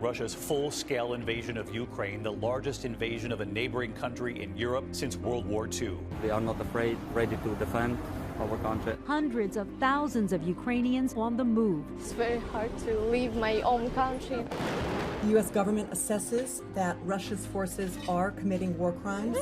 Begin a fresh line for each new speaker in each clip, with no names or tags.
Russia's full-scale invasion of Ukraine, the largest invasion of a neighboring country in Europe since World War II.
We are not afraid, ready to defend our country.
Hundreds of thousands of Ukrainians on the move.
It's very hard to leave my own country.
The U.S. government assesses that Russia's forces are committing war crimes.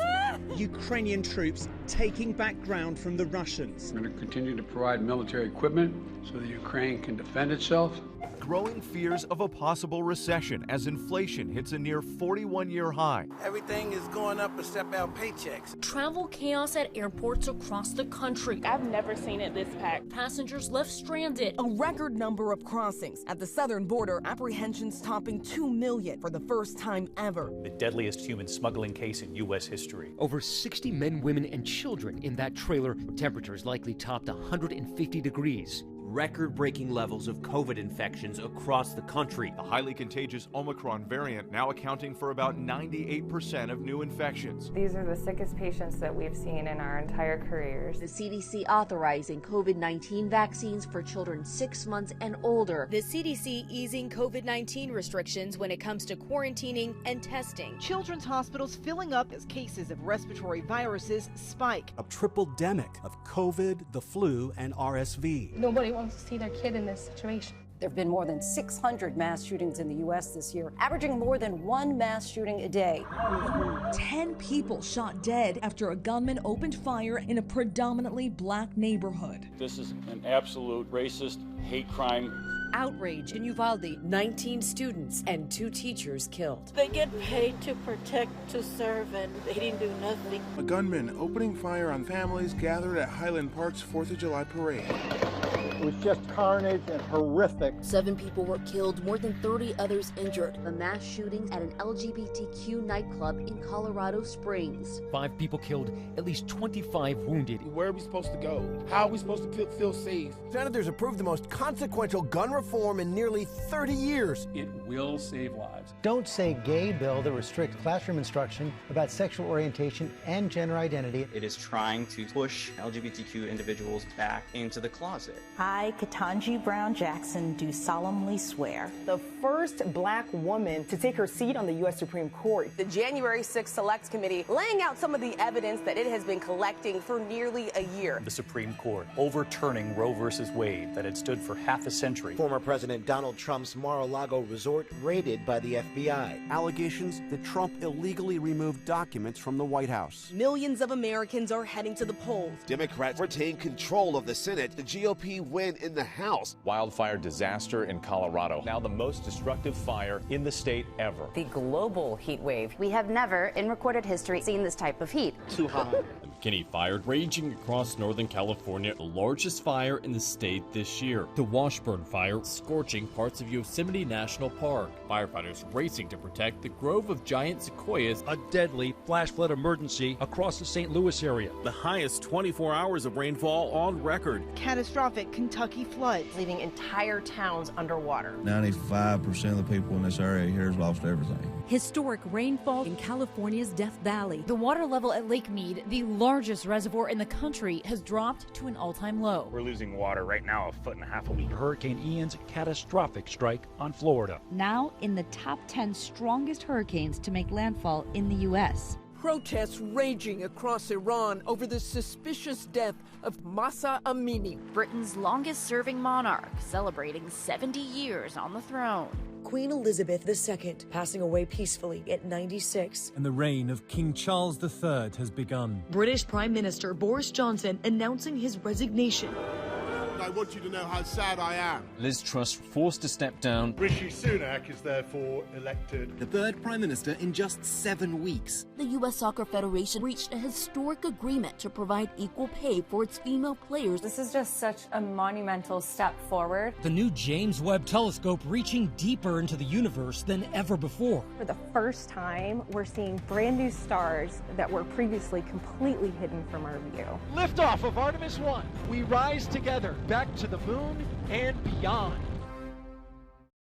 Ukrainian troops taking back ground from the Russians.
We're going to continue to provide military equipment so that Ukraine can defend itself.
Growing fears of a possible recession as inflation hits a near 41-year high.
Everything is going up except our paychecks.
Travel chaos at airports across the country.
I've never seen it this packed.
Passengers left stranded.
A record number of crossings. At the southern border, apprehensions topping 2 million for the first time ever.
The deadliest human smuggling case in U.S. history.
Over 60 men, women, and children in that trailer. Temperatures likely topped 150 degrees.
Record-breaking levels of COVID infections across the country.
The highly contagious Omicron variant now accounting for about 98% of new infections.
These are the sickest patients that we've seen in our entire careers.
The CDC authorizing COVID-19 vaccines for children 6 months and older.
The CDC easing COVID-19 restrictions when it comes to quarantining and testing.
Children's hospitals filling up as cases of respiratory viruses spike.
A triple-demic of COVID, the flu, and RSV.
Nobody wants to see their kid in this situation.
There have been more than 600 mass shootings in the U.S. this year, averaging more than one mass shooting a day.
10 people shot dead after a gunman opened fire in a predominantly black neighborhood.
This is an absolute racist hate crime.
Outrage in Uvalde, 19 students and 2 teachers killed.
They get paid to protect, to serve, and they didn't do nothing.
A gunman opening fire on families gathered at Highland Park's 4th of July parade.
It was just carnage and horrific.
7 people were killed, more than 30 others injured. The mass shootings at an LGBTQ nightclub in Colorado Springs.
5 people killed, at least 25 wounded.
Where are we supposed to go? How are we supposed to feel safe?
Senators approved the most consequential gun reform in nearly 30 years.
It will save lives.
Don't Say Gay bill that restricts classroom instruction about sexual orientation and gender identity.
It is trying to push LGBTQ individuals back into the closet.
I, Ketanji Brown Jackson, do solemnly swear.
The first black woman to take her seat on the U.S. Supreme Court.
The January 6th Select Committee laying out some of the evidence that it has been collecting for nearly a year.
The Supreme Court overturning Roe v. Wade that had stood for half a century.
Former President Donald Trump's Mar-a-Lago resort raided by the FBI.
Allegations that Trump illegally removed documents from the White House.
Millions of Americans are heading to the polls.
Democrats retain control of the Senate. The GOP win in the House.
Wildfire disaster in Colorado. Now the most destructive fire in the state ever.
The global heat wave. We have never, in recorded history, seen this type of heat.
Too hot. McKinney Fire raging across Northern California, the largest fire in the state this year. The Washburn Fire scorching parts of Yosemite National Park. Firefighters racing to protect the grove of giant sequoias.
A deadly flash flood emergency across the St. Louis area.
The highest 24 hours of rainfall on record.
Catastrophic Kentucky floods,
leaving entire towns underwater.
95% of the people in this area here has lost everything.
Historic rainfall in California's Death Valley.
The water level at Lake Mead, the largest reservoir in the country, has dropped to an all-time low.
We're losing water right now 1.5 feet a week.
Hurricane Ian's catastrophic strike on Florida.
Now in the top 10 strongest hurricanes to make landfall in the U.S.
Protests raging across Iran over the suspicious death of Mahsa Amini.
Britain's longest-serving monarch, celebrating 70 years on the throne.
Queen Elizabeth II passing away peacefully at 96.
And the reign of King Charles III has begun.
British Prime Minister Boris Johnson announcing his resignation.
I want you to know how sad I am.
Liz Truss forced to step down.
Rishi Sunak is therefore elected
the third Prime Minister in just 7 weeks.
The U.S. Soccer Federation reached a historic agreement to provide equal pay for its female players.
This is just such a monumental step forward.
The new James Webb Telescope reaching deeper into the universe than ever before.
For the first time, we're seeing brand new stars that were previously completely hidden from our view.
Liftoff of Artemis 1. We rise together back to the moon and beyond.